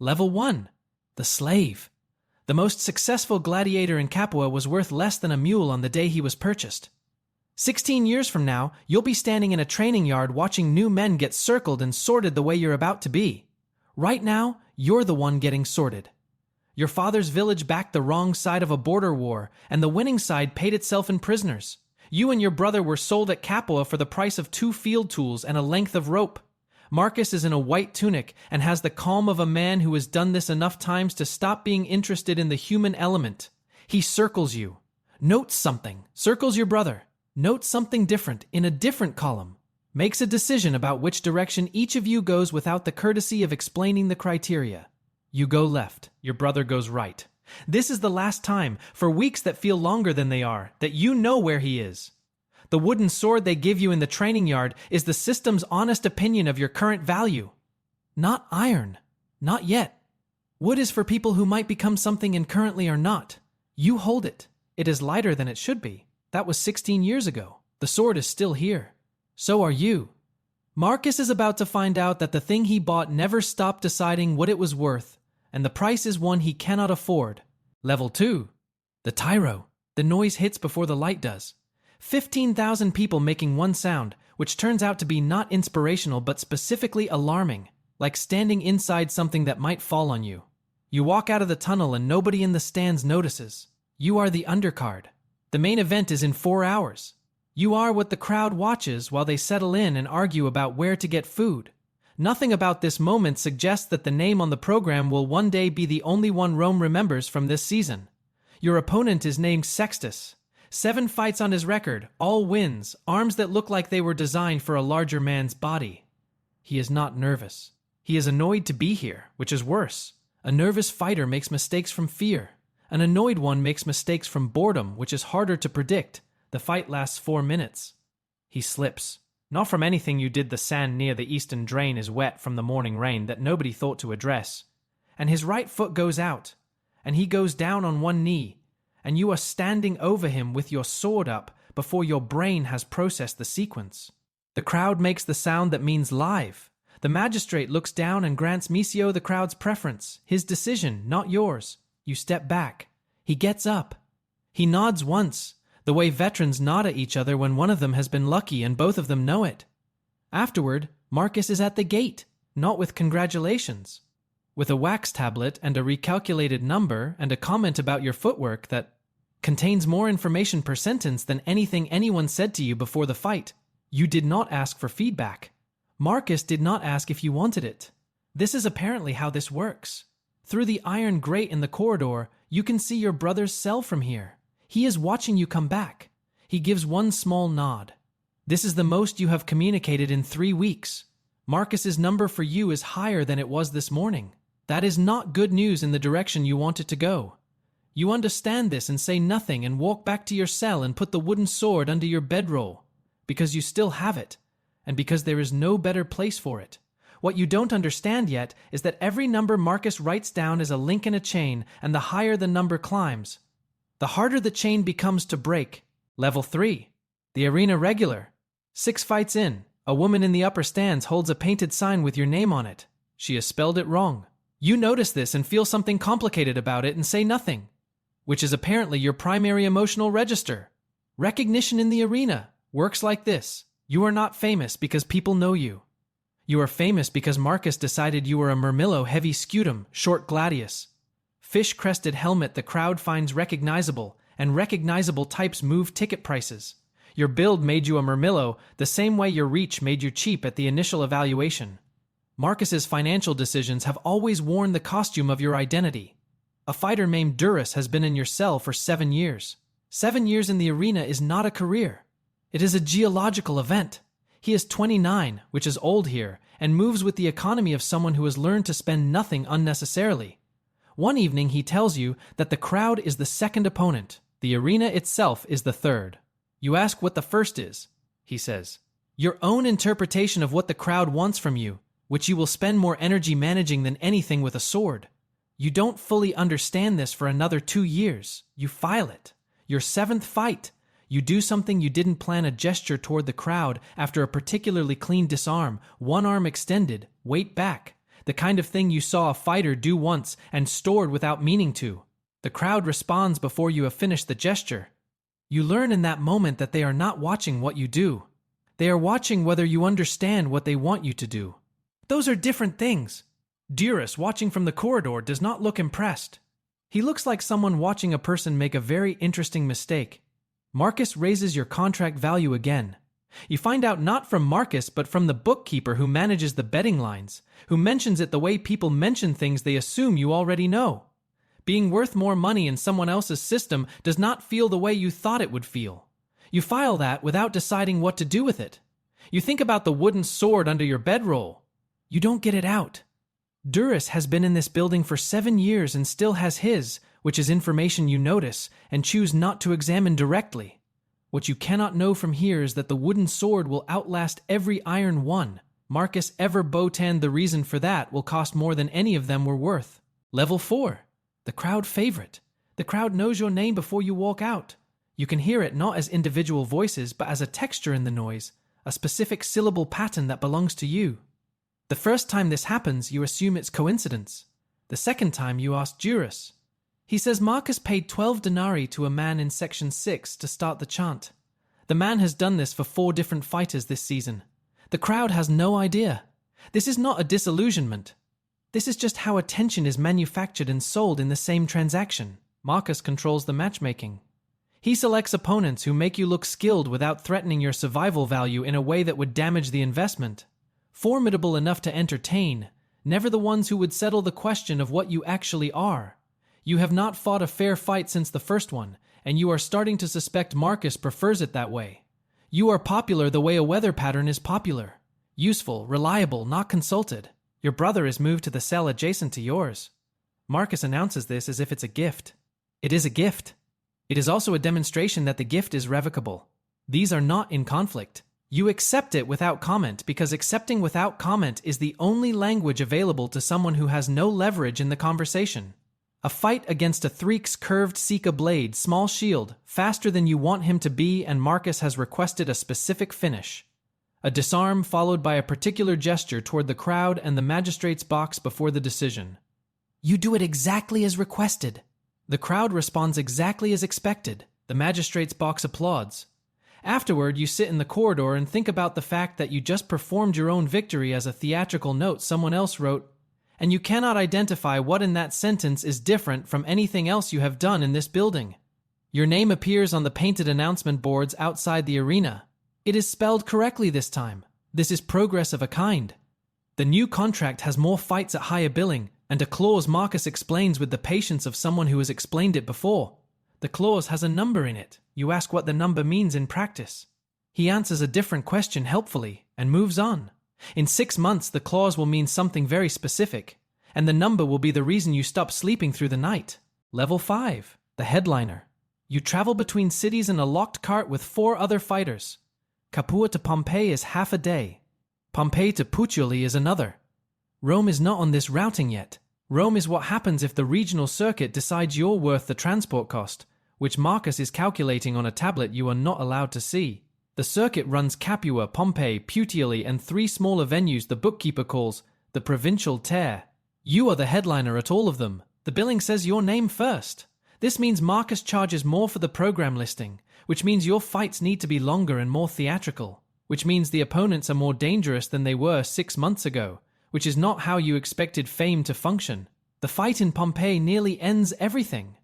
Level 1. The Slave. The most successful gladiator in Capua was worth less than a mule on the day he was purchased. 16 years from now, you'll be standing in a training yard watching new men get circled and sorted the way you're about to be. Right now, you're the one getting sorted. Your father's village backed the wrong side of a border war, and the winning side paid itself in prisoners. You and your brother were sold at Capua for the price of 2 field tools and a length of rope. Marcus is in a white tunic and has the calm of a man who has done this enough times to stop being interested in the human element. He circles you. Notes something. Circles your brother. Notes something different in a different column. Makes a decision about which direction each of you goes without the courtesy of explaining the criteria. You go left. Your brother goes right. This is the last time, for weeks that feel longer than they are, that you know where he is. The wooden sword they give you in the training yard is the system's honest opinion of your current value. Not iron. Not yet. Wood is for people who might become something and currently are not. You hold it. It is lighter than it should be. That was 16 years ago. The sword is still here. So are you. Marcus is about to find out that the thing he bought never stopped deciding what it was worth, and the price is one he cannot afford. Level 2. The tyro. The noise hits before the light does. 15,000 people making one sound, which turns out to be not inspirational but specifically alarming, like standing inside something that might fall on you. You walk out of the tunnel and nobody in the stands notices. You are the undercard. The main event is in 4 hours. You are what the crowd watches while they settle in and argue about where to get food. Nothing about this moment suggests that the name on the program will one day be the only one Rome remembers from this season. Your opponent is named Sextus. 7 fights on his record, all wins, arms that look like they were designed for a larger man's body. He is not nervous. He is annoyed to be here, which is worse. A nervous fighter makes mistakes from fear. An annoyed one makes mistakes from boredom, which is harder to predict. The fight lasts 4 minutes. He slips. Not from anything you did. The sand near the eastern drain is wet from the morning rain that nobody thought to address. And his right foot goes out, and he goes down on one knee, and you are standing over him with your sword up before your brain has processed the sequence. The crowd makes the sound that means live. The magistrate looks down and grants Misio the crowd's preference, his decision, not yours. You step back. He gets up. He nods once, the way veterans nod at each other when one of them has been lucky and both of them know it. Afterward, Marcus is at the gate, not with congratulations, with a wax tablet and a recalculated number and a comment about your footwork that contains more information per sentence than anything anyone said to you before the fight. You did not ask for feedback. Marcus did not ask if you wanted it. This is apparently how this works. Through the iron grate in the corridor, you can see your brother's cell from here. He is watching you come back. He gives one small nod. This is the most you have communicated in 3 weeks. Marcus's number for you is higher than it was this morning. That is not good news in the direction you want it to go. You understand this and say nothing and walk back to your cell and put the wooden sword under your bedroll, because you still have it, and because there is no better place for it. What you don't understand yet is that every number Marcus writes down is a link in a chain, and the higher the number climbs, the harder the chain becomes to break. Level 3. The arena regular. 6 fights in. A woman in the upper stands holds a painted sign with your name on it. She has spelled it wrong. You notice this and feel something complicated about it and say nothing, which is apparently your primary emotional register. Recognition in the arena works like this. You are not famous because people know you. You are famous because Marcus decided you were a murmillo heavy scutum, short gladius. Fish-crested helmet the crowd finds recognizable, and recognizable types move ticket prices. Your build made you a murmillo the same way your reach made you cheap at the initial evaluation. Marcus's financial decisions have always worn the costume of your identity. A fighter named Durus has been in your cell for 7 years. 7 years in the arena is not a career. It is a geological event. He is 29, which is old here, and moves with the economy of someone who has learned to spend nothing unnecessarily. One evening he tells you that the crowd is the second opponent. The arena itself is the third. You ask what the first is. He says, your own interpretation of what the crowd wants from you, which you will spend more energy managing than anything with a sword. You don't fully understand this for another 2 years. You file it. Your 7th fight. You do something you didn't plan, a gesture toward the crowd after a particularly clean disarm, one arm extended, weight back. The kind of thing you saw a fighter do once and stored without meaning to. The crowd responds before you have finished the gesture. You learn in that moment that they are not watching what you do. They are watching whether you understand what they want you to do. Those are different things. Duras, watching from the corridor, does not look impressed. He looks like someone watching a person make a very interesting mistake. Marcus raises your contract value again. You find out not from Marcus but from the bookkeeper who manages the betting lines, who mentions it the way people mention things they assume you already know. Being worth more money in someone else's system does not feel the way you thought it would feel. You file that without deciding what to do with it. You think about the wooden sword under your bedroll. You don't get it out. Duras has been in this building for 7 years and still has his, which is information you notice and choose not to examine directly. What you cannot know from here is that the wooden sword will outlast every iron one. Marcus ever botanned the reason for that will cost more than any of them were worth. Level 4. The crowd favorite. The crowd knows your name before you walk out. You can hear it not as individual voices but as a texture in the noise, a specific syllable pattern that belongs to you. The first time this happens, you assume it's coincidence. The second time, you ask Duras. He says Marcus paid 12 denarii to a man in Section 6 to start the chant. The man has done this for 4 different fighters this season. The crowd has no idea. This is not a disillusionment. This is just how attention is manufactured and sold in the same transaction. Marcus controls the matchmaking. He selects opponents who make you look skilled without threatening your survival value in a way that would damage the investment. Formidable enough to entertain, never the ones who would settle the question of what you actually are. You have not fought a fair fight since the first one, and you are starting to suspect Marcus prefers it that way. You are popular the way a weather pattern is popular. Useful, reliable, not consulted. Your brother is moved to the cell adjacent to yours. Marcus announces this as if it's a gift. It is a gift. It is also a demonstration that the gift is revocable. These are not in conflict. You accept it without comment because accepting without comment is the only language available to someone who has no leverage in the conversation. A fight against a Threek's curved Sika blade, small shield, faster than you want him to be, and Marcus has requested a specific finish. A disarm followed by a particular gesture toward the crowd and the magistrate's box before the decision. You do it exactly as requested. The crowd responds exactly as expected. The magistrate's box applauds. Afterward, you sit in the corridor and think about the fact that you just performed your own victory as a theatrical note someone else wrote, and you cannot identify what in that sentence is different from anything else you have done in this building. Your name appears on the painted announcement boards outside the arena. It is spelled correctly this time. This is progress of a kind. The new contract has more fights at higher billing, and a clause Marcus explains with the patience of someone who has explained it before. The clause has a number in it. You ask what the number means in practice. He answers a different question helpfully and moves on. In 6 months, the clause will mean something very specific, and the number will be the reason you stop sleeping through the night. Level 5, the headliner. You travel between cities in a locked cart with 4 other fighters. Capua to Pompeii is half a day. Pompeii to Puteoli is another. Rome is not on this routing yet. Rome is what happens if the regional circuit decides you're worth the transport cost, which Marcus is calculating on a tablet you are not allowed to see. The circuit runs Capua, Pompeii, Puteoli, and 3 smaller venues the bookkeeper calls the provincial tear. You are the headliner at all of them. The billing says your name first. This means Marcus charges more for the program listing, which means your fights need to be longer and more theatrical, which means the opponents are more dangerous than they were 6 months ago, which is not how you expected fame to function. The fight in Pompeii nearly ends everything.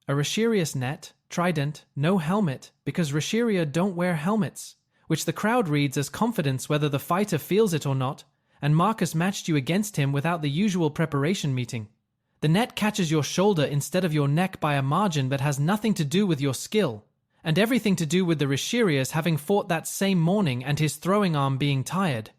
A Rashirius net, trident, no helmet, because Rashiria don't wear helmets, which the crowd reads as confidence whether the fighter feels it or not, and Marcus matched you against him without the usual preparation meeting. The net catches your shoulder instead of your neck by a margin but has nothing to do with your skill, and everything to do with the Rashirius having fought that same morning and his throwing arm being tired.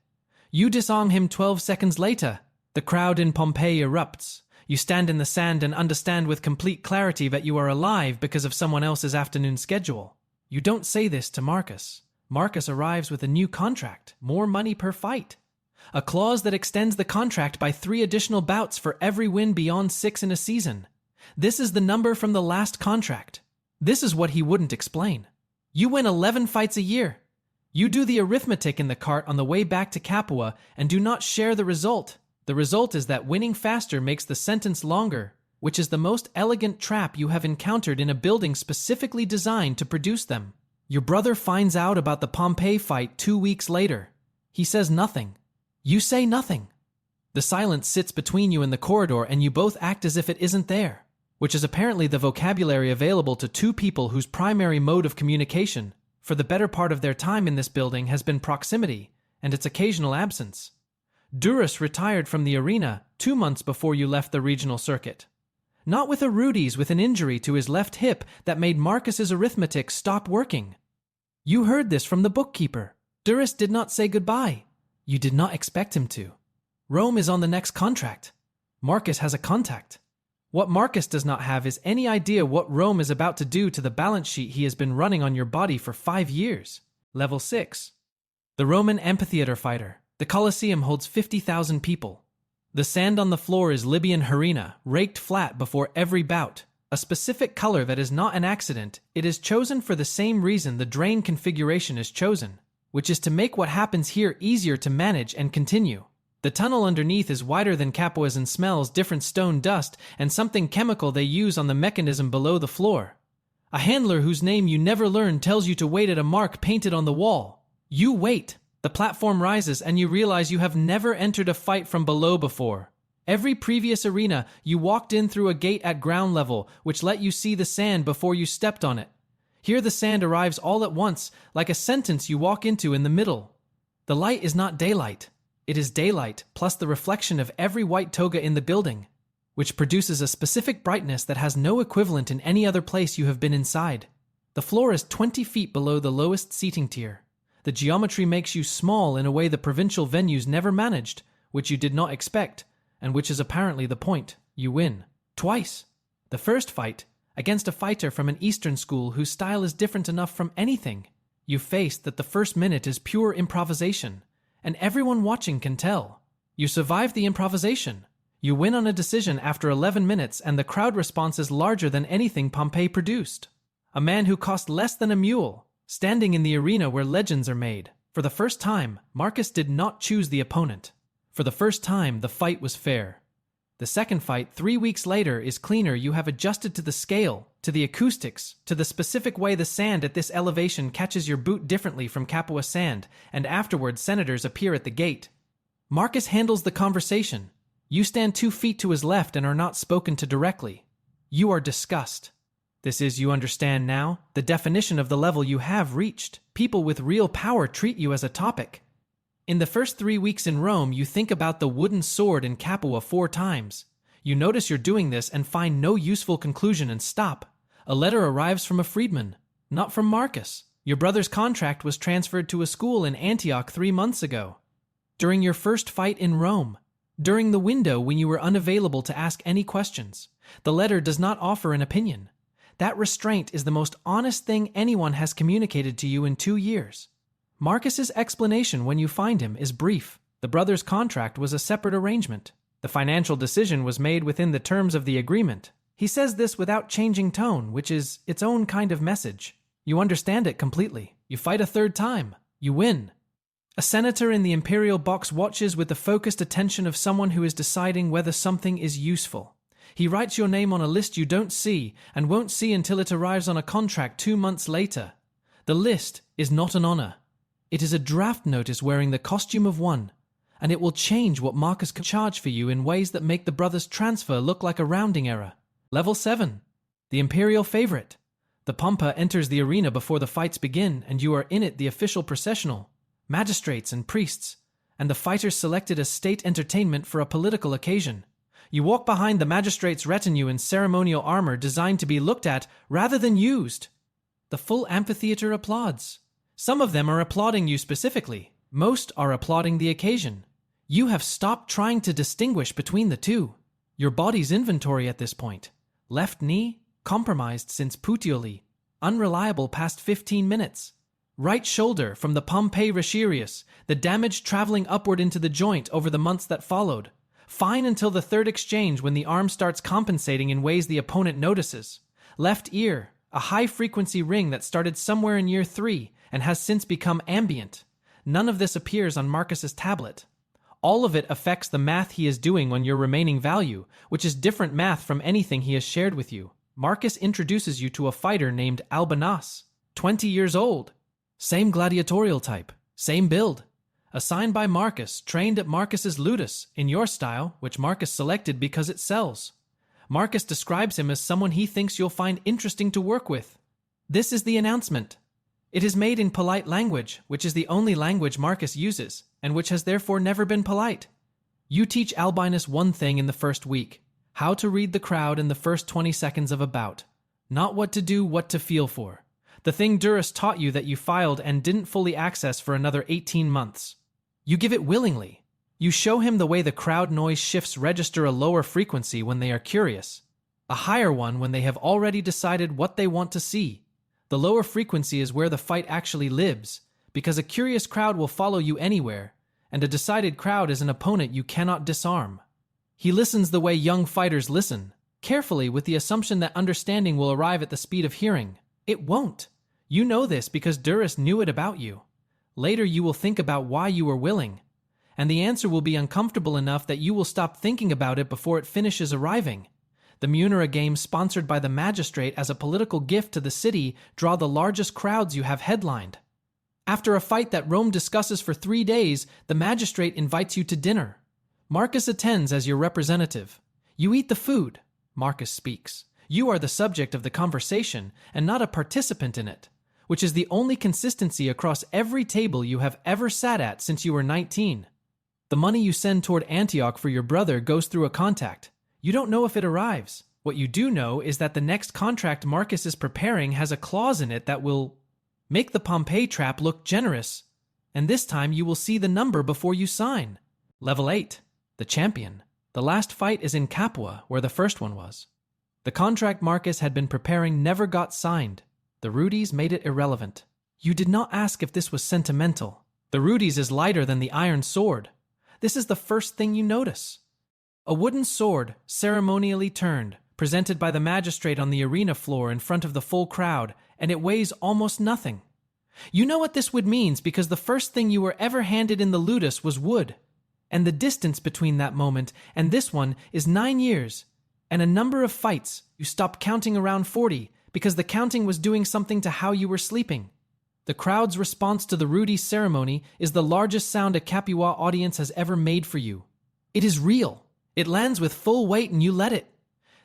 You disarm him 12 seconds later. The crowd in Pompeii erupts. You stand in the sand and understand with complete clarity that you are alive because of someone else's afternoon schedule. You don't say this to Marcus. Marcus arrives with a new contract, more money per fight. A clause that extends the contract by 3 additional bouts for every win beyond 6 in a season. This is the number from the last contract. This is what he wouldn't explain. You win 11 fights a year. You do the arithmetic in the cart on the way back to Capua and do not share the result. The result is that winning faster makes the sentence longer, which is the most elegant trap you have encountered in a building specifically designed to produce them. Your brother finds out about the Pompeii fight 2 weeks later. He says nothing. You say nothing. The silence sits between you and the corridor, and you both act as if it isn't there, which is apparently the vocabulary available to two people whose primary mode of communication, for the better part of their time in this building, has been proximity and its occasional absence. Durus retired from the arena 2 months before you left the regional circuit. Not with a Rudes with an injury to his left hip that made Marcus's arithmetic stop working. You heard this from the bookkeeper. Durus did not say goodbye. You did not expect him to. Rome is on the next contract. Marcus has a contact. What Marcus does not have is any idea what Rome is about to do to the balance sheet he has been running on your body for 5 years. Level 6. The Roman amphitheater fighter. The Colosseum holds 50,000 people. The sand on the floor is Libyan harina, raked flat before every bout. A specific color that is not an accident. It is chosen for the same reason the drain configuration is chosen, which is to make what happens here easier to manage and continue. The tunnel underneath is wider than Capua's and smells different stone dust and something chemical they use on the mechanism below the floor. A handler whose name you never learn tells you to wait at a mark painted on the wall. You wait. The platform rises and you realize you have never entered a fight from below before. Every previous arena, you walked in through a gate at ground level, which let you see the sand before you stepped on it. Here the sand arrives all at once, like a sentence you walk into in the middle. The light is not daylight. It is daylight plus the reflection of every white toga in the building, which produces a specific brightness that has no equivalent in any other place you have been inside. The floor is 20 feet below the lowest seating tier. The geometry makes you small in a way the provincial venues never managed, which you did not expect, and which is apparently the point. You win. Twice. The first fight, against a fighter from an Eastern school whose style is different enough from anything. You faced that the first minute is pure improvisation, and everyone watching can tell. You survive the improvisation. You win on a decision after 11 minutes, and the crowd response is larger than anything Pompeii produced. A man who cost less than a mule, standing in the arena where legends are made. For the first time, Marcus did not choose the opponent. For the first time, the fight was fair. The second fight, 3 weeks later, is cleaner. You have adjusted to the scale, to the acoustics, to the specific way the sand at this elevation catches your boot differently from Capua sand, and afterward senators appear at the gate. Marcus handles the conversation. You stand 2 feet to his left and are not spoken to directly. You are discussed. This is, you understand now, the definition of the level you have reached. People with real power treat you as a topic. In the first 3 weeks in Rome, you think about the wooden sword in Capua 4 times. You notice you're doing this and find no useful conclusion and stop. A letter arrives from a freedman, not from Marcus. Your brother's contract was transferred to a school in Antioch 3 months ago. During your first fight in Rome, during the window when you were unavailable to ask any questions, the letter does not offer an opinion. That restraint is the most honest thing anyone has communicated to you in 2 years. Marcus's explanation when you find him is brief. The brothers' contract was a separate arrangement. The financial decision was made within the terms of the agreement. He says this without changing tone, which is its own kind of message. You understand it completely. You fight a third time. You win. A senator in the imperial box watches with the focused attention of someone who is deciding whether something is useful. He writes your name on a list you don't see and won't see until it arrives on a contract 2 months later. The list is not an honor. It is a draft notice wearing the costume of one, and it will change what Marcus can charge for you in ways that make the brothers' transfer look like a rounding error. Level 7. The imperial favorite. The pompa enters the arena before the fights begin, and you are in it, the official processional, magistrates and priests, and the fighters selected as state entertainment for a political occasion. You walk behind the magistrates' retinue in ceremonial armor designed to be looked at rather than used. The full amphitheater applauds. Some of them are applauding you specifically. Most are applauding the occasion. You have stopped trying to distinguish between the two. Your body's inventory at this point. Left knee, compromised since Puteoli, unreliable past 15 minutes. Right shoulder from the Pompeii Rachirius, the damage traveling upward into the joint over the months that followed. Fine until the third exchange when the arm starts compensating in ways the opponent notices. Left ear, a high-frequency ring that started somewhere in year 3 and has since become ambient. None of this appears on Marcus's tablet. All of it affects the math he is doing on your remaining value, which is different math from anything he has shared with you. Marcus introduces you to a fighter named Albanas, 20 years old. Same gladiatorial type, same build. Assigned by Marcus, trained at Marcus's ludus, in your style, which Marcus selected because it sells. Marcus describes him as someone he thinks you'll find interesting to work with. This is the announcement. It is made in polite language, which is the only language Marcus uses, and which has therefore never been polite. You teach Albinus one thing in the first week: how to read the crowd in the first 20 seconds of a bout. Not what to do, what to feel for. The thing Duras taught you that you filed and didn't fully access for another 18 months. You give it willingly. You show him the way the crowd noise shifts register a lower frequency when they are curious, a higher one when they have already decided what they want to see. The lower frequency is where the fight actually lives, because a curious crowd will follow you anywhere, and a decided crowd is an opponent you cannot disarm. He listens the way young fighters listen, carefully with the assumption that understanding will arrive at the speed of hearing. It won't. You know this because Duras knew it about you. Later you will think about why you were willing, and the answer will be uncomfortable enough that you will stop thinking about it before it finishes arriving. The Munera games sponsored by the magistrate as a political gift to the city draw the largest crowds you have headlined. After a fight that Rome discusses for 3 days, the magistrate invites you to dinner. Marcus attends as your representative. You eat the food. Marcus speaks. You are the subject of the conversation and not a participant in it, which is the only consistency across every table you have ever sat at since you were 19. The money you send toward Antioch for your brother goes through a contact. You don't know if it arrives. What you do know is that the next contract Marcus is preparing has a clause in it that will make the Pompeii trap look generous, and this time you will see the number before you sign. Level 8. The champion. The last fight is in Capua, where the first one was. The contract Marcus had been preparing never got signed. The Rudies made it irrelevant. You did not ask if this was sentimental. The Rudies is lighter than the iron sword. This is the first thing you notice. A wooden sword, ceremonially turned, presented by the magistrate on the arena floor in front of the full crowd, and it weighs almost nothing. You know what this wood means because the first thing you were ever handed in the ludus was wood. And the distance between that moment and this one is 9 years, and a number of fights. You stopped counting around 40 because the counting was doing something to how you were sleeping. The crowd's response to the Rudi ceremony is the largest sound a Capua audience has ever made for you. It is real. It lands with full weight and you let it.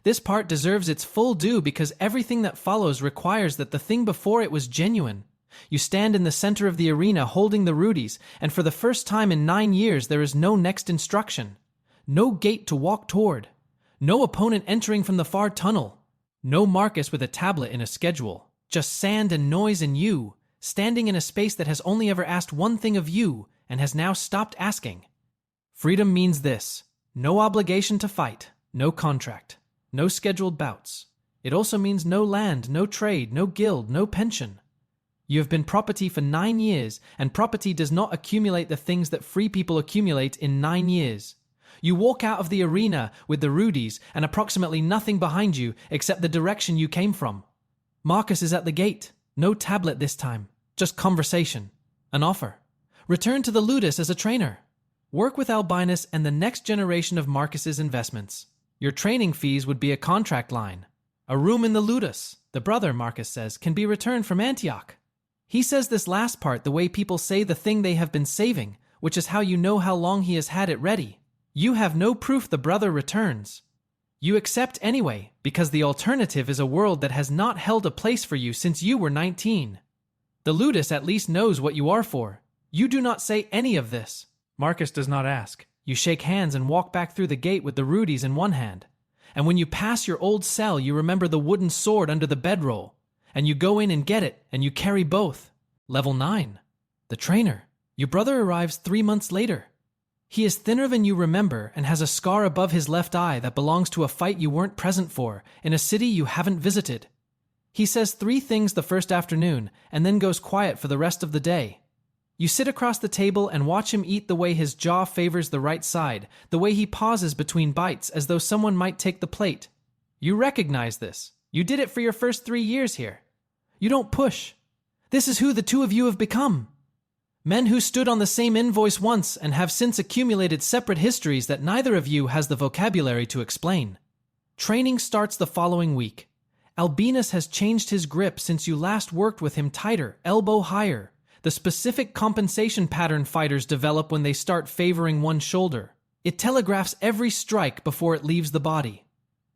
This part deserves its full due because everything that follows requires that the thing before it was genuine. You stand in the center of the arena holding the Rudies, and for the first time in 9 years there is no next instruction. No gate to walk toward. No opponent entering from the far tunnel. No Marcus with a tablet in a schedule. Just sand and noise and you, standing in a space that has only ever asked one thing of you and has now stopped asking. Freedom means this: no obligation to fight, no contract, no scheduled bouts. It also means no land, no trade, no guild, no pension. You have been property for 9 years, and property does not accumulate the things that free people accumulate in 9 years. You walk out of the arena with the Rudies and approximately nothing behind you except the direction you came from. Marcus is at the gate. No tablet this time. Just conversation. An offer. Return to the ludus as a trainer. Work with Albinus and the next generation of Marcus's investments. Your training fees would be a contract line. A room in the ludus, the brother, Marcus says, can be returned from Antioch. He says this last part the way people say the thing they have been saving, which is how you know how long he has had it ready. You have no proof the brother returns. You accept anyway, because the alternative is a world that has not held a place for you since you were 19. The ludus at least knows what you are for. You do not say any of this. Marcus does not ask. You shake hands and walk back through the gate with the Rudies in one hand. And when you pass your old cell, you remember the wooden sword under the bedroll. And you go in and get it, and you carry both. Level 9. The trainer. Your brother arrives 3 months later. He is thinner than you remember and has a scar above his left eye that belongs to a fight you weren't present for in a city you haven't visited. He says 3 things the first afternoon and then goes quiet for the rest of the day. You sit across the table and watch him eat the way his jaw favors the right side, the way he pauses between bites as though someone might take the plate. You recognize this. You did it for your first 3 years here. You don't push. This is who the two of you have become. Men who stood on the same invoice once and have since accumulated separate histories that neither of you has the vocabulary to explain. Training starts the following week. Albinus has changed his grip since you last worked with him tighter, elbow higher. The specific compensation pattern fighters develop when they start favoring one shoulder. It telegraphs every strike before it leaves the body.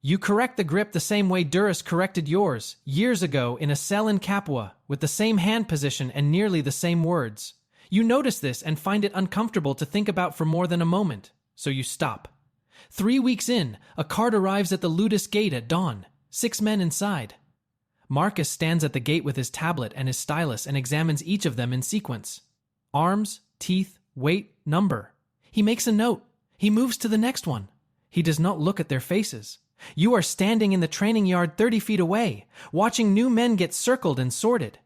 You correct the grip the same way Durrus corrected yours, years ago in a cell in Capua, with the same hand position and nearly the same words. You notice this and find it uncomfortable to think about for more than a moment, so you stop. 3 weeks in, a cart arrives at the Ludus gate at dawn, 6 men inside. Marcus stands at the gate with his tablet and his stylus and examines each of them in sequence. Arms, teeth, weight, number. He makes a note. He moves to the next one. He does not look at their faces. You are standing in the training yard 30 feet away, watching new men get circled and sorted.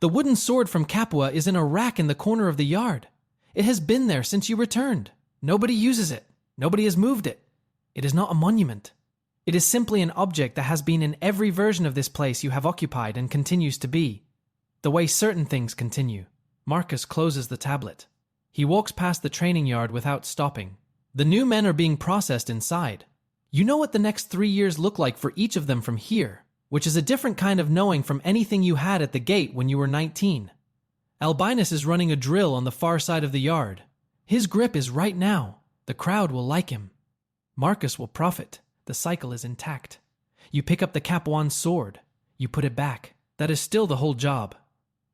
The wooden sword from Capua is in a rack in the corner of the yard. It has been there since you returned. Nobody uses it. Nobody has moved it. It is not a monument. It is simply an object that has been in every version of this place you have occupied and continues to be. The way certain things continue. Marcus closes the tablet. He walks past the training yard without stopping. The new men are being processed inside. You know what the next 3 years look like for each of them from here, which is a different kind of knowing from anything you had at the gate when you were 19. Albinus is running a drill on the far side of the yard. His grip is right now. The crowd will like him. Marcus will profit. The cycle is intact. You pick up the Capuan's sword. You put it back. That is still the whole job.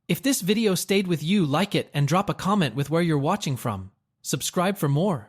If this video stayed with you, like it and drop a comment with where you're watching from. Subscribe for more.